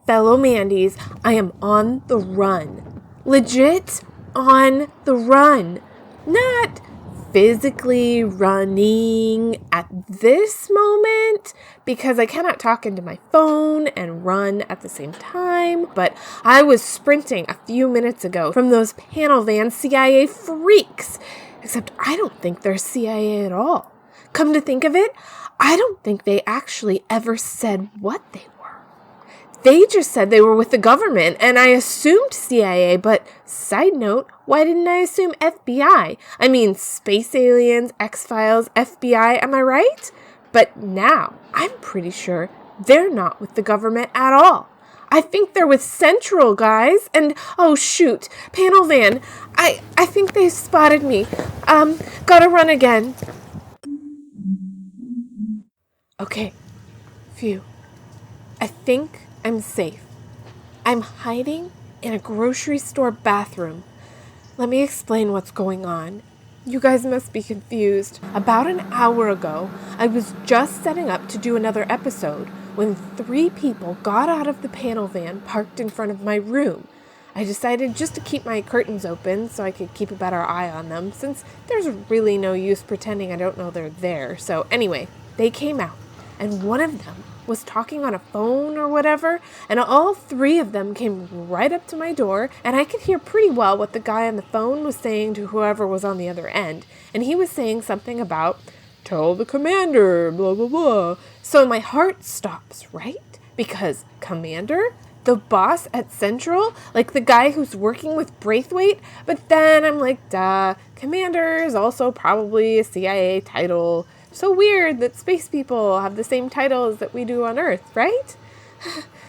Fellow Mandies, I am on the run. Legit on the run. Not physically running at this moment because I cannot talk into my phone and run at the same time, but I was sprinting a few minutes ago from those panel van CIA freaks. Except I don't think they're CIA at all. Come to think of it, I don't think they actually ever said what they were. They just said they were with the government, and I assumed CIA, but side note, why didn't I assume FBI? I mean, space aliens, X-Files, FBI, am I right? But now, I'm pretty sure they're not with the government at all. I think they're with Central, guys, and, oh shoot, panel van, I think they spotted me. Gotta run again. Okay, phew. I think I'm safe. I'm hiding in a grocery store bathroom. Let me explain what's going on. You guys must be confused. About an hour ago, I was just setting up to do another episode when 3 people got out of the panel van parked in front of my room. I decided just to keep my curtains open so I could keep a better eye on them, since there's really no use pretending I don't know they're there. So anyway, they came out, and one of them was talking on a phone or whatever, and all 3 of them came right up to my door, and I could hear pretty well what the guy on the phone was saying to whoever was on the other end, and he was saying something about, "Tell the commander, blah, blah, blah." So my heart stops, right? Because commander? The boss at Central? Like the guy who's working with Braithwaite? But then I'm like, duh, commander is also probably a CIA title. So weird that space people have the same titles that we do on Earth, right?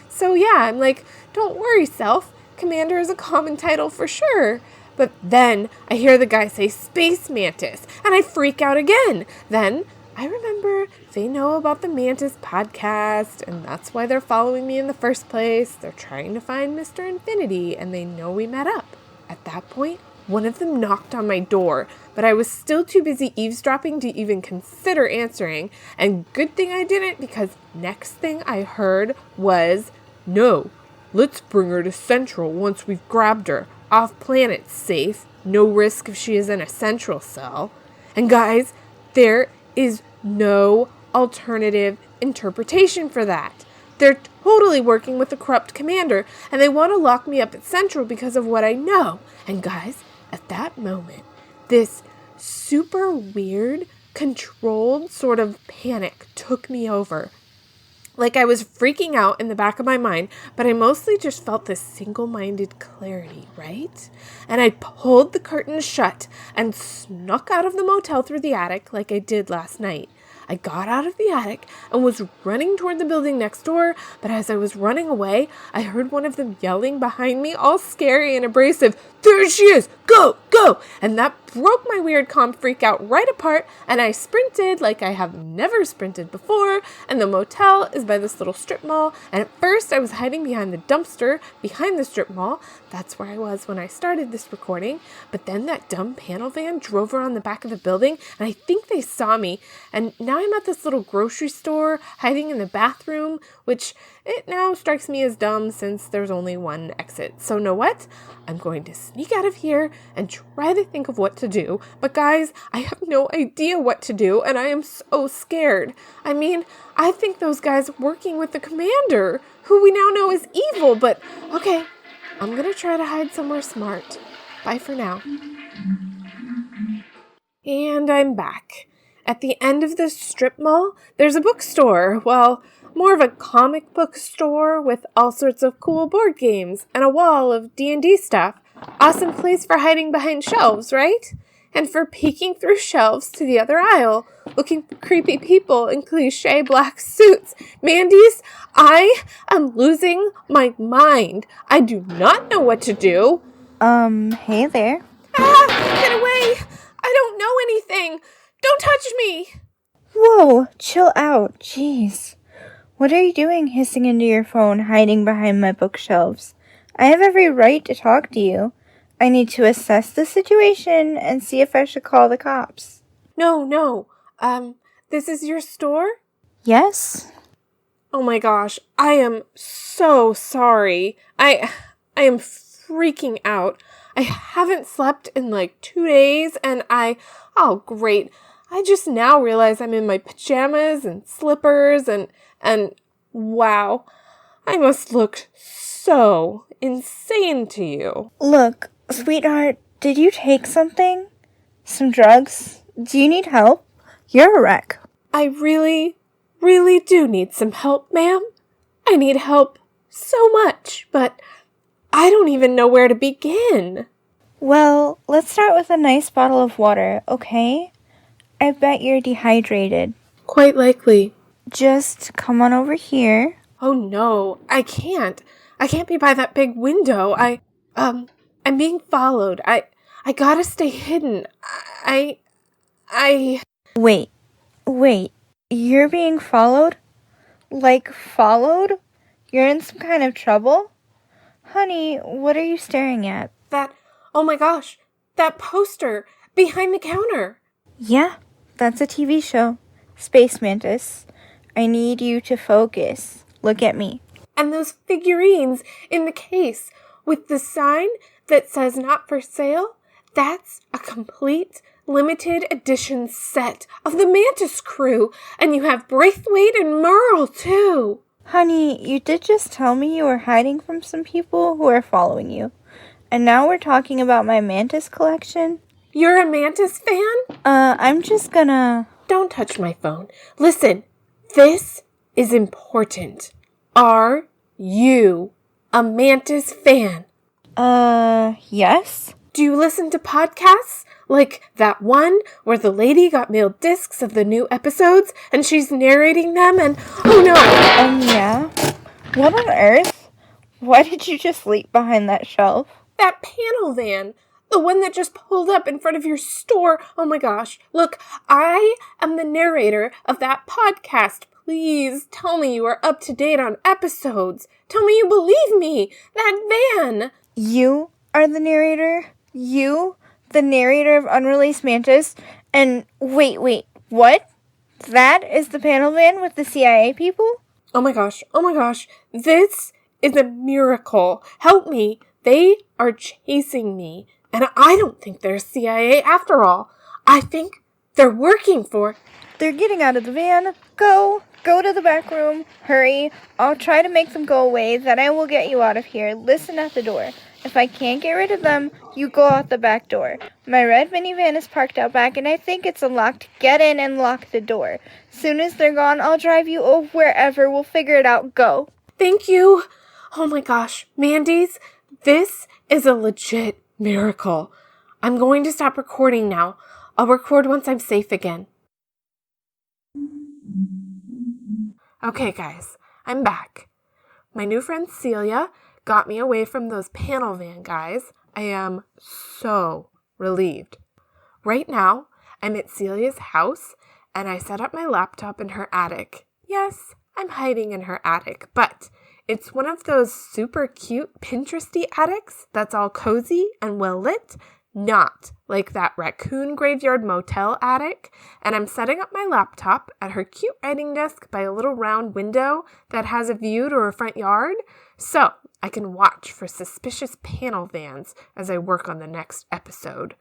So yeah, I'm like, don't worry, self. Commander is a common title for sure. But then I hear the guy say Space Mantis, and I freak out again. Then I remember they know about the Mantis podcast, and that's why they're following me in the first place. They're trying to find Mr. Infinity, and they know we met up. At that point, one of them knocked on my door, but I was still too busy eavesdropping to even consider answering, and good thing I didn't, because next thing I heard was, "No, let's bring her to Central once we've grabbed her. Off planet, safe, no risk if she is in a Central cell." And guys, there is no alternative interpretation for that. They're totally working with the corrupt commander, and they want to lock me up at Central because of what I know. And guys, at that moment, this super weird, controlled sort of panic took me over. Like I was freaking out in the back of my mind, but I mostly just felt this single-minded clarity, right? And I pulled the curtains shut and snuck out of the motel through the attic like I did last night. I got out of the attic and was running toward the building next door, but as I was running away, I heard one of them yelling behind me, all scary and abrasive, "There she is! Go! Go!" And that broke my weird calm freak out right apart, and I sprinted like I have never sprinted before, and the motel is by this little strip mall, and at first I was hiding behind the dumpster behind the strip mall. That's where I was when I started this recording, but then that dumb panel van drove around the back of the building, and I think they saw me, and now I'm at this little grocery store, hiding in the bathroom, which it now strikes me as dumb since there's only one exit. So know what? I'm going to sneak out of here and try to think of what to do. But guys, I have no idea what to do, and I am so scared. I mean, I think those guys working with the commander, who we now know is evil, but okay, I'm gonna try to hide somewhere smart. Bye for now. And I'm back. At the end of this strip mall, there's a bookstore. Well, more of a comic book store with all sorts of cool board games and a wall of D&D stuff. Awesome place for hiding behind shelves, right? And for peeking through shelves to the other aisle, looking for creepy people in cliche black suits. Mandy's, I am losing my mind. I do not know what to do. Hey there. Ah, get away! I don't know anything. Don't touch me! Whoa, chill out. Jeez. What are you doing hissing into your phone, hiding behind my bookshelves? I have every right to talk to you. I need to assess the situation and see if I should call the cops. No. This is your store? Yes? Oh my gosh, I am so sorry. I am freaking out. I haven't slept in like 2 days and oh great. I just now realize I'm in my pajamas and slippers and wow. I must look so insane to you. Look, sweetheart, did you take something? Some drugs? Do you need help? You're a wreck. I really do need some help, ma'am. I need help so much, but I don't even know where to begin. Well, let's start with a nice bottle of water, okay? I bet you're dehydrated. Quite likely. Just come on over here. Oh no, I can't. I can't be by that big window. I'm being followed. I gotta stay hidden. Wait, you're being followed? Like followed? You're in some kind of trouble? Honey, what are you staring at? Oh my gosh, that poster behind the counter. Yeah, that's a TV show. Space Mantis. I need you to focus. Look at me. And those figurines in the case with the sign that says not for sale, that's a complete limited edition set of the Mantis crew. And you have Braithwaite and Merle too. Honey, you did just tell me you were hiding from some people who are following you. And now we're talking about my Mantis collection? You're a Mantis fan? I'm just gonna... Don't touch my phone. Listen, this is important. Are you a Mantis fan? Yes? Do you listen to podcasts? Like that one where the lady got mailed discs of the new episodes and she's narrating them and... Oh no! Yeah? What on earth? Why did you just leap behind that shelf? That panel van! The one that just pulled up in front of your store. Oh my gosh. Look, I am the narrator of that podcast. Please tell me you are up to date on episodes. Tell me you believe me. That van. You are the narrator? You? The narrator of Unreleased Mantis? And wait, what? That is the panel van with the CIA people? Oh my gosh. This is a miracle. Help me. They are chasing me. And I don't think they're CIA after all. I think they're working for... They're getting out of the van. Go to the back room. Hurry. I'll try to make them go away. Then I will get you out of here. Listen at the door. If I can't get rid of them, you go out the back door. My red minivan is parked out back and I think it's unlocked. Get in and lock the door. Soon as they're gone, I'll drive you over wherever. We'll figure it out. Go. Thank you. Oh my gosh. Mandy's, this is a legit miracle. I'm going to stop recording now. I'll record once I'm safe again. Okay, guys, I'm back. My new friend Celia got me away from those panel van guys. I am so relieved. Right now, I'm at Celia's house, and I set up my laptop in her attic. Yes, I'm hiding in her attic, but it's one of those super cute Pinteresty attics that's all cozy and well lit, not like that raccoon graveyard motel attic. And I'm setting up my laptop at her cute writing desk by a little round window that has a view to her front yard, so I can watch for suspicious panel vans as I work on the next episode.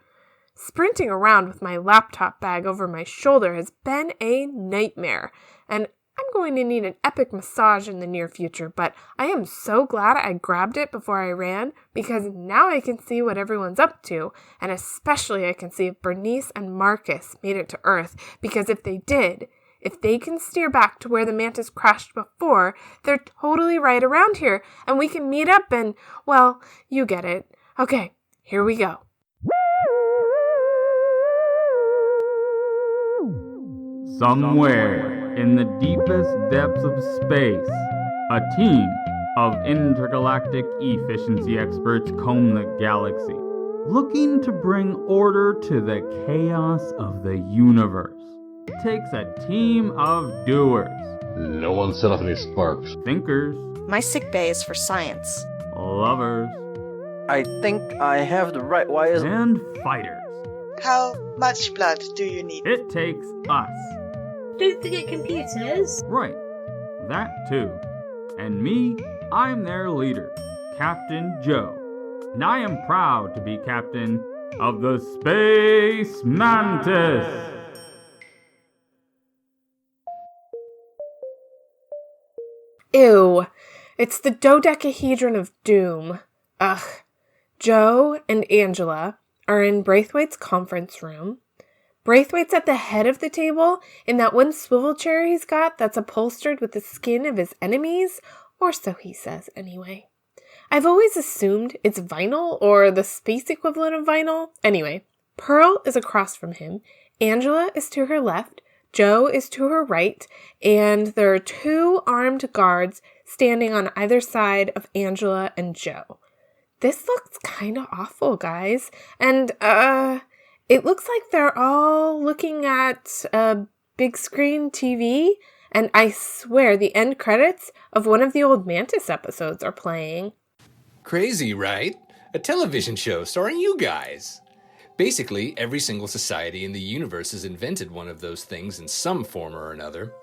Sprinting around with my laptop bag over my shoulder has been a nightmare, and I'm going to need an epic massage in the near future, but I am so glad I grabbed it before I ran, because now I can see what everyone's up to, and especially I can see if Bernice and Marcus made it to Earth, because if they did, if they can steer back to where the Mantis crashed before, they're totally right around here, and we can meet up and, well, you get it. Okay, here we go. Somewhere in the deepest depths of space, a team of intergalactic efficiency experts comb the galaxy, looking to bring order to the chaos of the universe. It takes a team of doers. No one set off any sparks. Thinkers. My sick bay is for science. Lovers. I think I have the right wires. And fighters. How much blood do you need? It takes us. Don't forget computers. Right. That too. And me, I'm their leader, Captain Joe. And I am proud to be captain of the Space Mantis. Ew. It's the dodecahedron of doom. Ugh. Joe and Angela are in Braithwaite's conference room. Braithwaite's at the head of the table in that one swivel chair he's got that's upholstered with the skin of his enemies, or so he says anyway. I've always assumed it's vinyl or the space equivalent of vinyl. Anyway, Pearl is across from him, Angela is to her left, Joe is to her right, and there are 2 armed guards standing on either side of Angela and Joe. This looks kind of awful, guys. And, it looks like they're all looking at a big screen TV, and I swear the end credits of one of the old Mantis episodes are playing. Crazy, right? A television show starring you guys. Basically, every single society in the universe has invented one of those things in some form or another.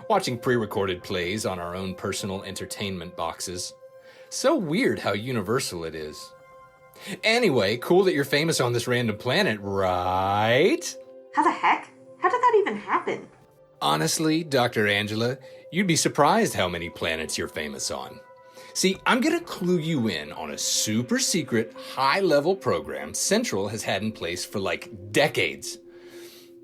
Watching pre-recorded plays on our own personal entertainment boxes. So weird how universal it is. Anyway, cool that you're famous on this random planet, right? How the heck? How did that even happen? Honestly, Dr. Angela, you'd be surprised how many planets you're famous on. See, I'm gonna clue you in on a super secret, high-level program Central has had in place for like decades.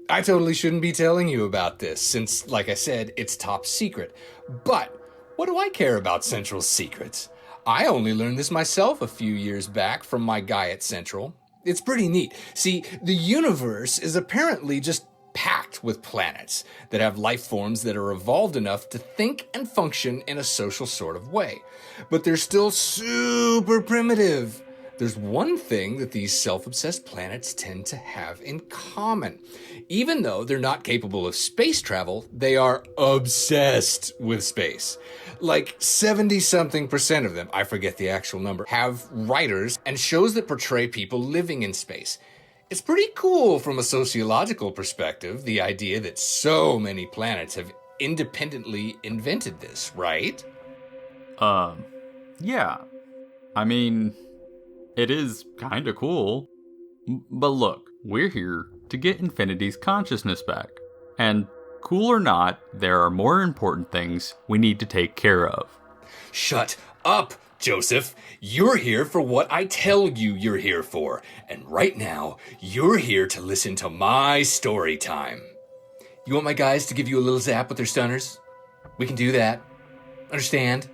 I totally shouldn't be telling you about this, since, like I said, it's top secret. But what do I care about Central's secrets? I only learned this myself a few years back from my guy at Central. It's pretty neat. See, the universe is apparently just packed with planets that have life forms that are evolved enough to think and function in a social sort of way. But they're still super primitive. There's one thing that these self-obsessed planets tend to have in common. Even though they're not capable of space travel, they are obsessed with space. Like 70-something% of them, I forget the actual number, have writers and shows that portray people living in space. It's pretty cool from a sociological perspective, the idea that so many planets have independently invented this, right? Yeah. I mean, it is kinda cool. But look, we're here to get Infinity's consciousness back. And cool or not, there are more important things we need to take care of. Shut up, Joseph. You're here for what I tell you you're here for. And right now, you're here to listen to my story time. You want my guys to give you a little zap with their stunners? We can do that. Understand?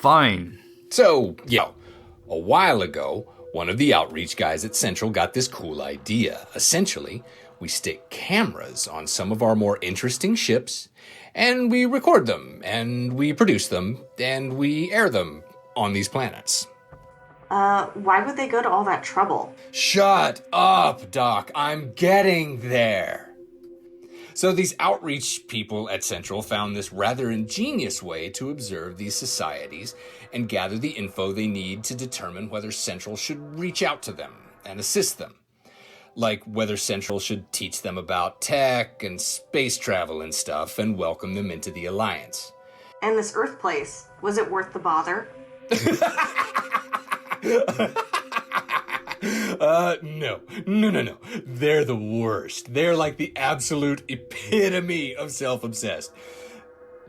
Fine. So, a while ago, one of the outreach guys at Central got this cool idea. Essentially, we stick cameras on some of our more interesting ships, and we record them, and we produce them, and we air them on these planets. Why would they go to all that trouble? Shut up, Doc. I'm getting there. So these outreach people at Central found this rather ingenious way to observe these societies and gather the info they need to determine whether Central should reach out to them and assist them. Like whether Central should teach them about tech and space travel and stuff and welcome them into the Alliance. And this Earth place, was it worth the bother? No. They're the worst. They're like the absolute epitome of self-obsessed.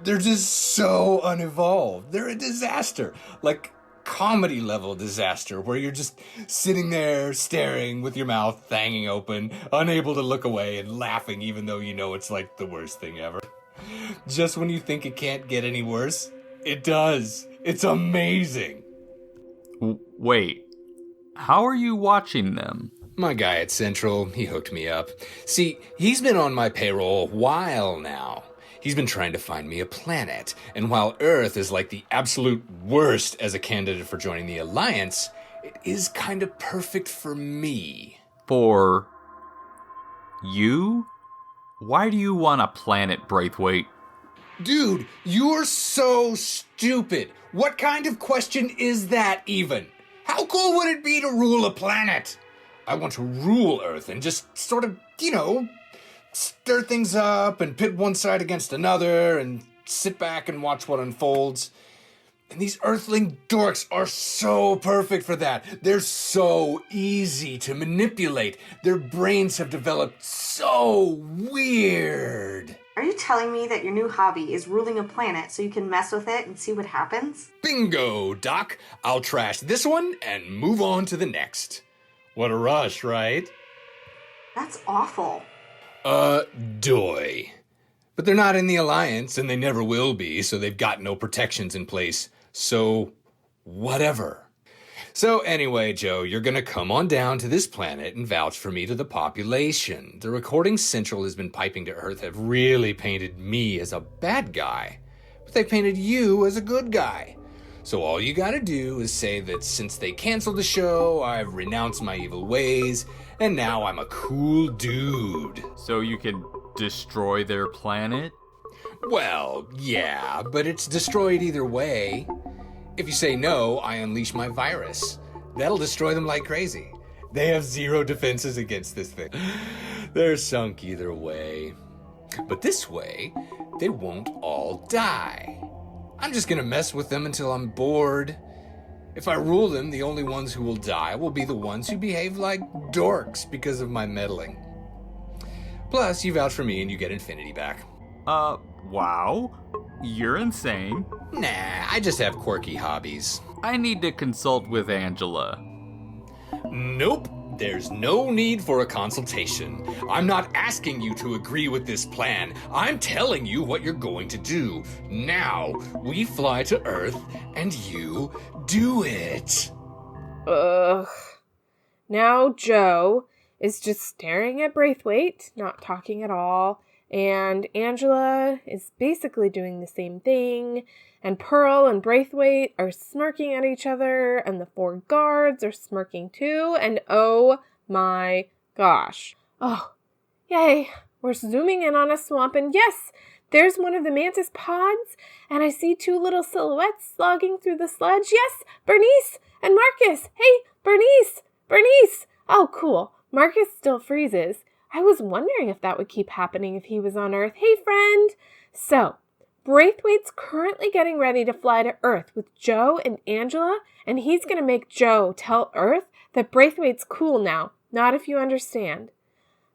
They're just so unevolved. They're a disaster. Like comedy level disaster where you're just sitting there staring with your mouth hanging open, unable to look away and laughing even though you know it's like the worst thing ever. Just when you think it can't get any worse, it does. It's amazing. Wait. How are you watching them? My guy at Central, he hooked me up. See, he's been on my payroll a while now. He's been trying to find me a planet, and while Earth is like the absolute worst as a candidate for joining the Alliance, it is kind of perfect for me. For you? Why do you want a planet, Braithwaite? Dude, you're so stupid. What kind of question is that even? How cool would it be to rule a planet? I want to rule Earth and just sort of, stir things up and pit one side against another and sit back and watch what unfolds. And these Earthling dorks are so perfect for that. They're so easy to manipulate. Their brains have developed so weird. Are you telling me that your new hobby is ruling a planet so you can mess with it and see what happens? Bingo, Doc. I'll trash this one and move on to the next. What a rush, right? That's awful. Doy. But they're not in the Alliance, and they never will be, so they've got no protections in place. So, whatever. So anyway, Joe, you're gonna come on down to this planet and vouch for me to the population. The recording Central has been piping to Earth have really painted me as a bad guy, but they painted you as a good guy. So all you gotta do is say that since they canceled the show, I've renounced my evil ways, and now I'm a cool dude. So you can destroy their planet? Well, yeah, but it's destroyed either way. If you say no, I unleash my virus. That'll destroy them like crazy. They have zero defenses against this thing. They're sunk either way. But this way, they won't all die. I'm just gonna mess with them until I'm bored. If I rule them, the only ones who will die will be the ones who behave like dorks because of my meddling. Plus, you vouch for me and you get infinity back. Wow. You're insane. Nah, I just have quirky hobbies. I need to consult with Angela. Nope, there's no need for a consultation. I'm not asking you to agree with this plan. I'm telling you what you're going to do. Now, we fly to Earth, and you do it. Ugh. Now Joe is just staring at Braithwaite, not talking at all. And Angela is basically doing the same thing. And Pearl and Braithwaite are smirking at each other. And the 4 guards are smirking too. And oh my gosh. Oh, yay. We're zooming in on a swamp. And yes, there's one of the Mantis pods. And I see 2 little silhouettes slogging through the sludge. Yes, Bernice and Marcus. Hey, Bernice. Oh, cool. Marcus still freezes. I was wondering if that would keep happening if he was on Earth. Hey, friend! So, Braithwaite's currently getting ready to fly to Earth with Joe and Angela, and he's going to make Joe tell Earth that Braithwaite's cool now, not if you understand.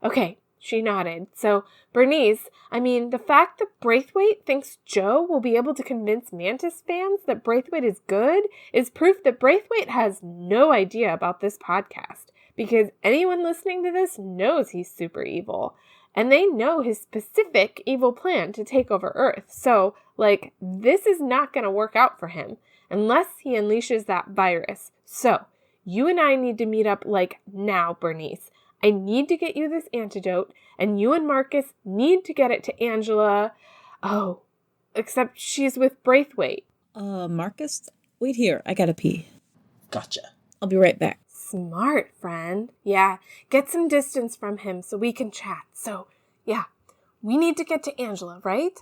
Okay, she nodded. So, Bernice, the fact that Braithwaite thinks Joe will be able to convince Mantis fans that Braithwaite is good is proof that Braithwaite has no idea about this podcast. Because anyone listening to this knows he's super evil. And they know his specific evil plan to take over Earth. So, this is not going to work out for him unless he unleashes that virus. So, you and I need to meet up now, Bernice. I need to get you this antidote, and you and Marcus need to get it to Angela. Oh, except she's with Braithwaite. Marcus? Wait here, I gotta pee. Gotcha. I'll be right back. Smart, friend. Yeah, get some distance from him so we can chat. So, yeah, we need to get to Angela, right?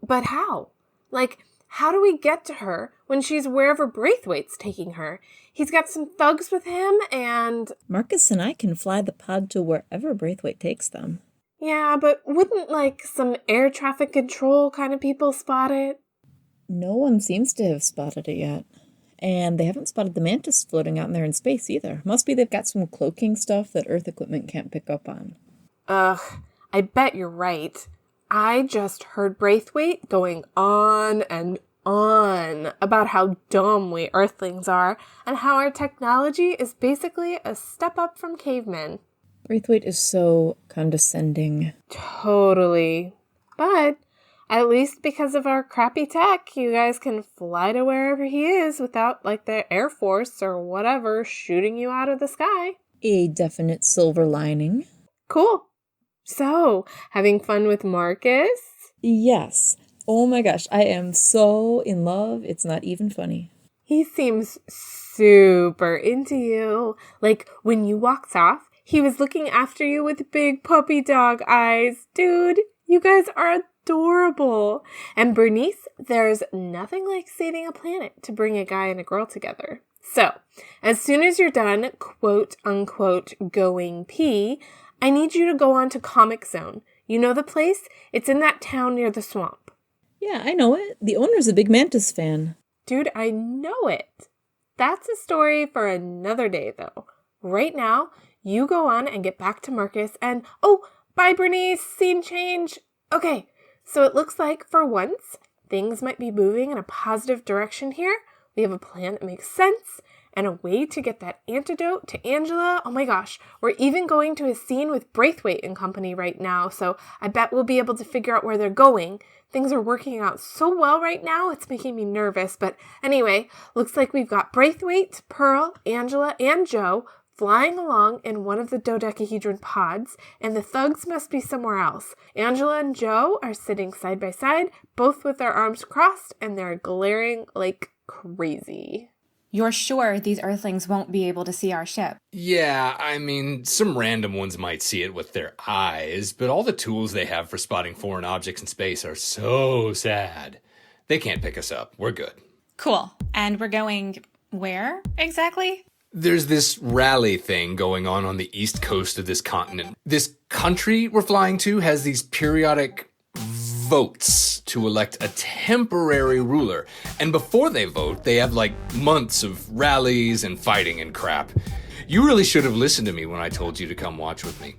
But how? How do we get to her when she's wherever Braithwaite's taking her? He's got some thugs with him and... Marcus and I can fly the pod to wherever Braithwaite takes them. Yeah, but wouldn't, some air traffic control kind of people spot it? No one seems to have spotted it yet. And they haven't spotted the Mantis floating out in there in space either. Must be they've got some cloaking stuff that Earth equipment can't pick up on. Ugh, I bet you're right. I just heard Braithwaite going on and on about how dumb we Earthlings are and how our technology is basically a step up from cavemen. Braithwaite is so condescending. Totally. But at least because of our crappy tech, you guys can fly to wherever he is without, the Air Force or whatever shooting you out of the sky. A definite silver lining. Cool. So, having fun with Marcus? Yes. Oh my gosh, I am so in love, it's not even funny. He seems super into you. When you walked off, he was looking after you with big puppy dog eyes. Dude, you guys are adorable. And Bernice, there's nothing like saving a planet to bring a guy and a girl together. So, as soon as you're done, quote unquote, going pee, I need you to go on to Comic Zone. You know the place? It's in that town near the swamp. Yeah, I know it. The owner's a big Mantis fan. Dude, I know it. That's a story for another day, though. Right now, you go on and get back to Marcus and... Oh, bye, Bernice. Scene change. Okay, so it looks like, for once, things might be moving in a positive direction here. We have a plan that makes sense and a way to get that antidote to Angela. Oh my gosh, we're even going to a scene with Braithwaite and company right now, so I bet we'll be able to figure out where they're going. Things are working out so well right now, it's making me nervous. But anyway, looks like we've got Braithwaite, Pearl, Angela, and Joe flying along in one of the dodecahedron pods, and the thugs must be somewhere else. Angela and Joe are sitting side by side, both with their arms crossed, and they're glaring like crazy. You're sure these Earthlings won't be able to see our ship? Yeah, I mean, some random ones might see it with their eyes, but all the tools they have for spotting foreign objects in space are so sad. They can't pick us up. We're good. Cool. And we're going where exactly? There's this rally thing going on the east coast of this continent. This country we're flying to has these periodic votes to elect a temporary ruler. And before they vote, they have like months of rallies and fighting and crap. You really should have listened to me when I told you to come watch with me.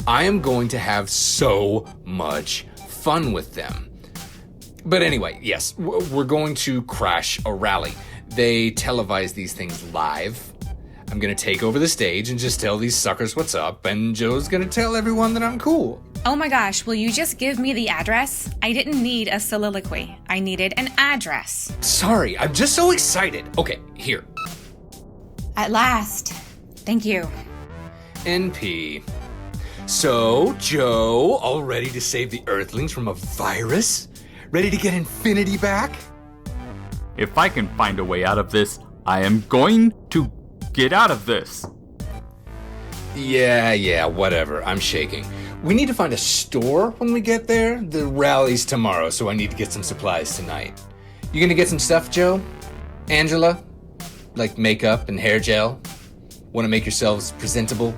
I am going to have so much fun with them. But anyway, yes, we're going to crash a rally. They televise these things live. I'm going to take over the stage and just tell these suckers what's up, and Joe's going to tell everyone that I'm cool. Oh my gosh, will you just give me the address? I didn't need a soliloquy. I needed an address. Sorry, I'm just so excited. Okay, here. At last. Thank you. NP. So, Joe, all ready to save the Earthlings from a virus? Ready to get Infinity back? If I can find a way out of this, I am going to get out of this. Yeah, whatever. I'm shaking. We need to find a store when we get there. The rally's tomorrow, so I need to get some supplies tonight. You gonna get some stuff, Joe? Angela? Like makeup and hair gel? Want to make yourselves presentable?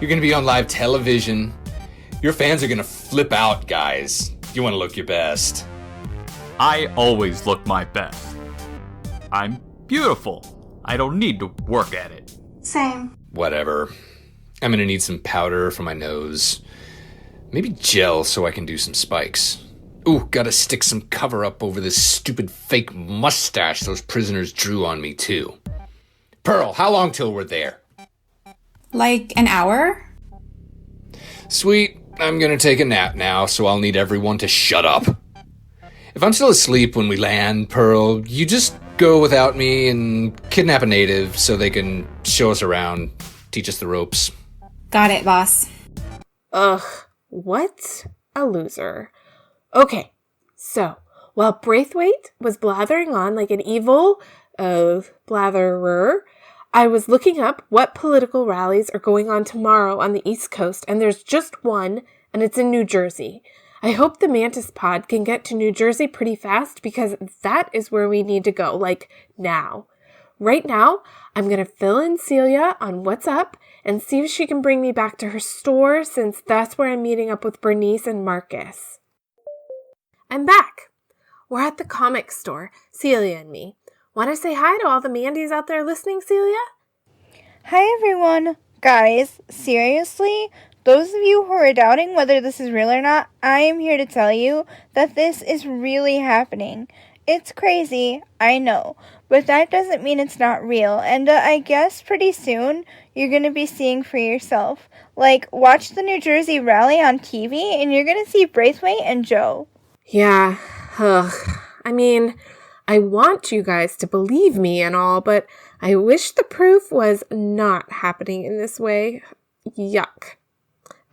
You're gonna be on live television. Your fans are gonna flip out, guys. You want to look your best. I always look my best. I'm beautiful. I don't need to work at it. Same. Whatever. I'm gonna need some powder for my nose. Maybe gel so I can do some spikes. Ooh, gotta stick some cover up over this stupid fake mustache those prisoners drew on me too. Pearl, how long till we're there? Like an hour? Sweet. I'm gonna take a nap now, so I'll need everyone to shut up. If I'm still asleep when we land, Pearl, you just go without me and kidnap a native so they can show us around, teach us the ropes. Got it, boss. Ugh, what a loser. Okay, so while Braithwaite was blathering on like an evil blatherer, I was looking up what political rallies are going on tomorrow on the East Coast, and there's just one, and it's in New Jersey. I hope the Mantis pod can get to New Jersey pretty fast because that is where we need to go, like now. Right now, I'm going to fill in Celia on what's up and see if she can bring me back to her store since that's where I'm meeting up with Bernice and Marcus. I'm back. We're at the comic store, Celia and me. Want to say hi to all the Mandys out there listening, Celia? Hi, everyone. Guys, seriously, those of you who are doubting whether this is real or not, I am here to tell you that this is really happening. It's crazy, I know, but that doesn't mean it's not real, and I guess pretty soon you're going to be seeing for yourself. Like, watch the New Jersey rally on TV, and you're going to see Braithwaite and Joe. Yeah, I mean, I want you guys to believe me and all, but I wish the proof was not happening in this way. Yuck.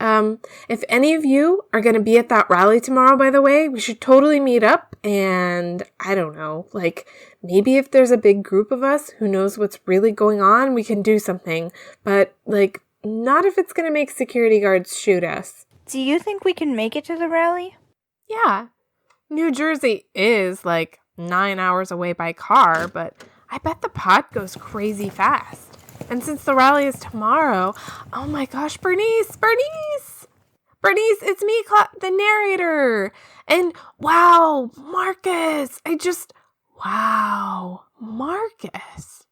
If any of you are going to be at that rally tomorrow, by the way, we should totally meet up and, I don't know, like, maybe if there's a big group of us who knows what's really going on, we can do something. But, like, not if it's going to make security guards shoot us. Do you think we can make it to the rally? Yeah. New Jersey is, like, 9 hours away by car, but I bet the pod goes crazy fast. And since the rally is tomorrow, oh my gosh, Bernice! Bernice, it's me, the narrator. And wow, Marcus. Wow, Marcus.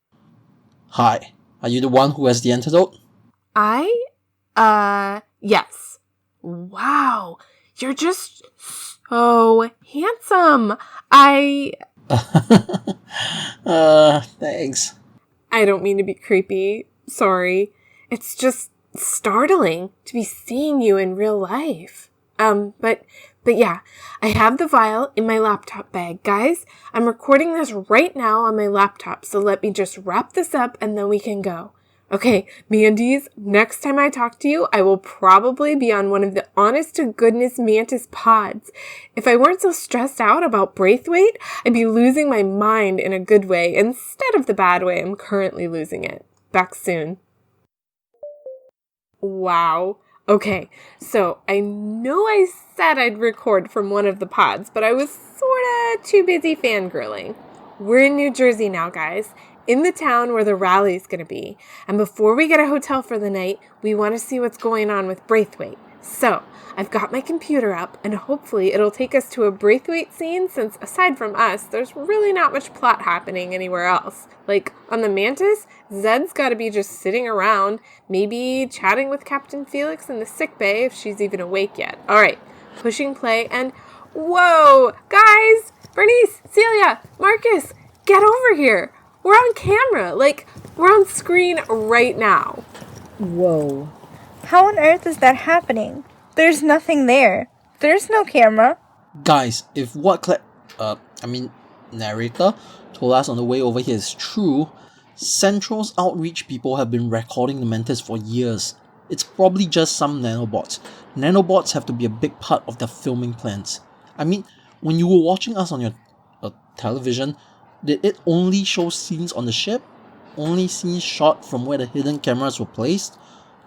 Hi, are you the one who has the antidote? Yes. Wow, you're just so handsome. Thanks. I don't mean to be creepy. Sorry. It's just startling to be seeing you in real life. But yeah, I have the vial in my laptop bag. Guys, I'm recording this right now on my laptop, so let me just wrap this up and then we can go. Okay, Mandies, next time I talk to you, I will probably be on one of the honest-to-goodness Mantis pods. If I weren't so stressed out about Braithwaite, I'd be losing my mind in a good way instead of the bad way I'm currently losing it. Back soon. Wow. Okay, so I know I said I'd record from one of the pods, but I was sorta too busy fangirling. We're in New Jersey now, guys, in the town where the rally's gonna be. And before we get a hotel for the night, we want to see what's going on with Braithwaite. So, I've got my computer up, and hopefully it'll take us to a Braithwaite scene, since aside from us, there's really not much plot happening anywhere else. Like, on the Mantis, Zed's gotta be just sitting around, maybe chatting with Captain Felix in the sickbay if she's even awake yet. Alright, pushing play, and whoa! Guys! Bernice! Celia! Marcus! Get over here! We're on camera! Like, we're on screen right now. Whoa. How on earth is that happening? There's nothing there. There's no camera. Guys, if what narrator told us on the way over here is true, Central's outreach people have been recording the Mantis for years. It's probably just some nanobots. Nanobots have to be a big part of their filming plans. I mean, when you were watching us on your television, did it only show scenes on the ship? Only scenes shot from where the hidden cameras were placed?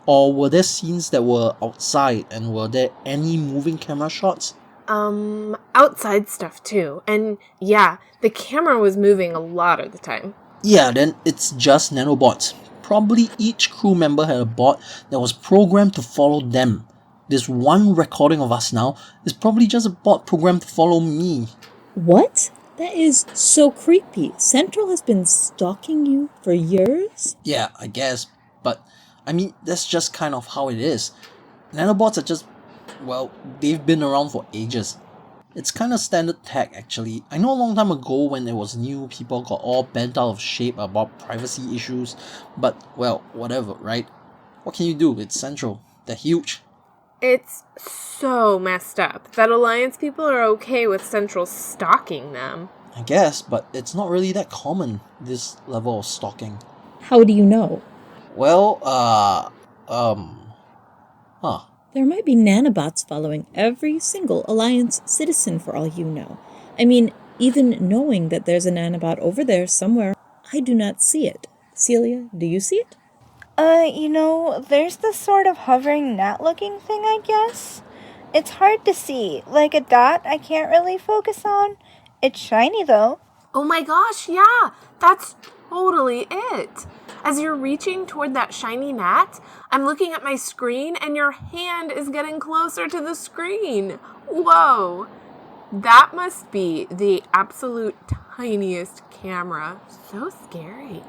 Or were there scenes that were outside, and were there any moving camera shots? Outside stuff too. And yeah, the camera was moving a lot of the time. Yeah, then it's just nanobots. Probably each crew member had a bot that was programmed to follow them. This one recording of us now is probably just a bot programmed to follow me. What? That is so creepy. Central has been stalking you for years? Yeah, I guess, but I mean, that's just kind of how it is. Nanobots are just, well, they've been around for ages. It's kind of standard tech, actually. I know a long time ago when it was new, people got all bent out of shape about privacy issues, but, well, whatever, right? What can you do? It's Central. They're huge. It's so messed up that Alliance people are okay with Central stalking them. I guess, but it's not really that common, this level of stalking. How do you know? Well, There might be nanobots following every single Alliance citizen for all you know. I mean, even knowing that there's a nanobot over there somewhere, I do not see it. Celia, do you see it? There's this sort of hovering gnat-looking thing, I guess. It's hard to see, like a dot I can't really focus on. It's shiny, though. Oh my gosh, yeah, that's totally it. As you're reaching toward that shiny gnat, I'm looking at my screen and your hand is getting closer to the screen. Whoa. That must be the absolute tiniest camera. So scary.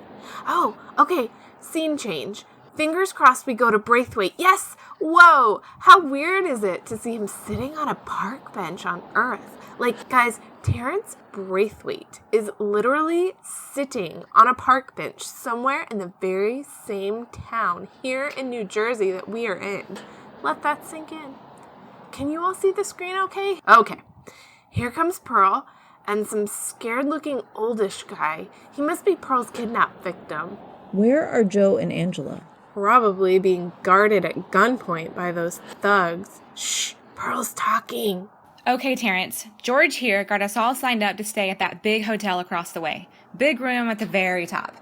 Oh, okay. Scene change. Fingers crossed we go to Braithwaite. Yes! Whoa! How weird is it to see him sitting on a park bench on Earth? Like, guys, Terrence Braithwaite is literally sitting on a park bench somewhere in the very same town here in New Jersey that we are in. Let that sink in. Can you all see the screen okay? Okay. Here comes Pearl and some scared-looking oldish guy. He must be Pearl's kidnap victim. Where are Joe and Angela? Probably being guarded at gunpoint by those thugs. Shh, Pearl's talking. Okay, Terrence. George here got us all signed up to stay at that big hotel across the way. Big room at the very top.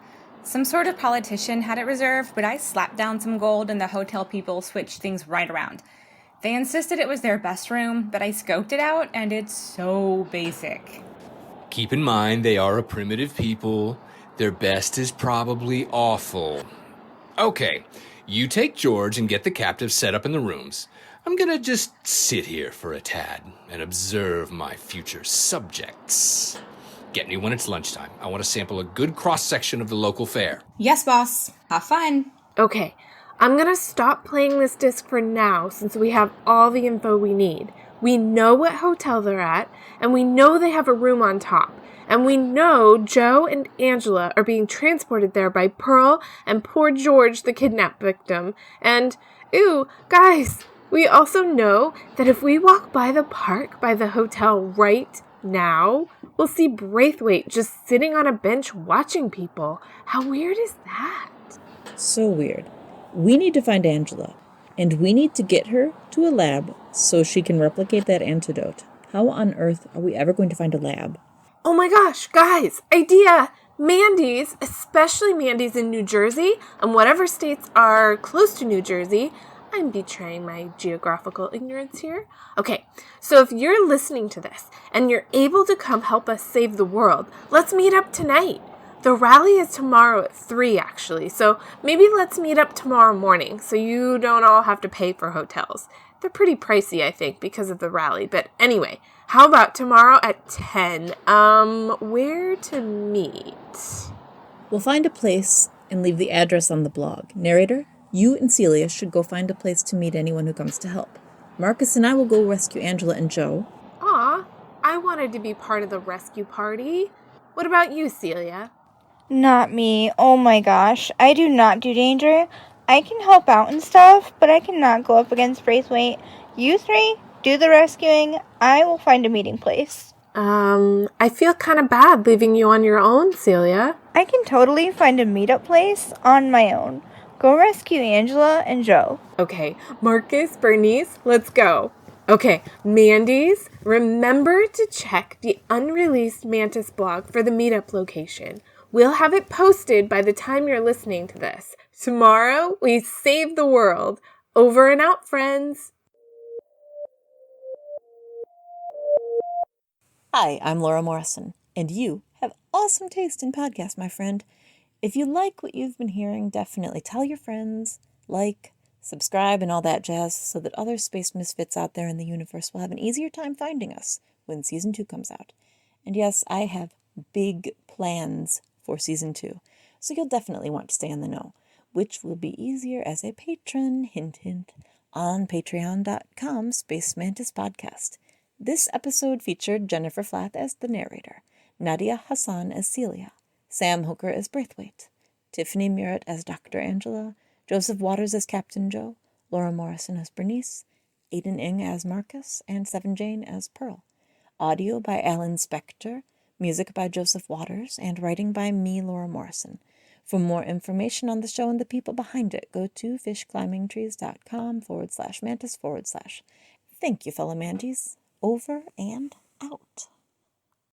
Some sort of politician had it reserved, but I slapped down some gold and the hotel people switched things right around. They insisted it was their best room, but I scoped it out and it's so basic. Keep in mind they are a primitive people. Their best is probably awful. Okay, you take George and get the captives set up in the rooms. I'm gonna just sit here for a tad and observe my future subjects. Get me when it's lunchtime. I want to sample a good cross-section of the local fare. Yes, boss. Have fun. Okay, I'm gonna stop playing this disc for now since we have all the info we need. We know what hotel they're at, and we know they have a room on top. And we know Joe and Angela are being transported there by Pearl and poor George, the kidnap victim. And, ooh, guys, we also know that if we walk by the park by the hotel right now, we'll see Braithwaite just sitting on a bench watching people. How weird is that? So weird. We need to find Angela, and we need to get her to a lab so she can replicate that antidote. How on earth are we ever going to find a lab? Oh my gosh, guys, idea! Mandy's, especially Mandy's in New Jersey, and whatever states are close to New Jersey. I'm betraying my geographical ignorance here. Okay, so if you're listening to this and you're able to come help us save the world, let's meet up tonight. The rally is tomorrow at 3, actually, so maybe let's meet up tomorrow morning so you don't all have to pay for hotels. They're pretty pricey, I think, because of the rally. But anyway, how about tomorrow at 10? Where to meet? We'll find a place and leave the address on the blog. Narrator, you and Celia should go find a place to meet anyone who comes to help. Marcus and I will go rescue Angela and Joe. Aw, I wanted to be part of the rescue party. What about you, Celia? Not me. Oh my gosh. I do not do danger. I can help out and stuff, but I cannot go up against Braithwaite. You three, do the rescuing. I will find a meeting place. I feel kind of bad leaving you on your own, Celia. I can totally find a meetup place on my own. Go rescue Angela and Joe. Okay, Marcus, Bernice, let's go. Okay, Mandy's, remember to check the unreleased Mantis blog for the meetup location. We'll have it posted by the time you're listening to this. Tomorrow, we save the world. Over and out, friends. Hi, I'm Laura Morrison, and you have awesome taste in podcasts, my friend. If you like what you've been hearing, definitely tell your friends, like, subscribe, and all that jazz so that other space misfits out there in the universe will have an easier time finding us when Season 2 comes out. And yes, I have big plans for Season 2, so you'll definitely want to stay in the know, which will be easier as a patron, hint hint, on patreon.com Space Mantis Podcast. This episode featured Jennifer Flath as the narrator, Nadia Hassan as Celia, Sam Hooker as Braithwaite, Tiffany Merritt as Dr. Angela, Joseph Waters as Captain Joe, Laura Morrison as Bernice, Aiden Ng as Marcus, and Seven Jane as Pearl. Audio by Alan Spector, music by Joseph Waters, and writing by me, Laura Morrison. For more information on the show and the people behind it, go to fishclimbingtrees.com/mantis/. Thank you, fellow Manties. Over and out.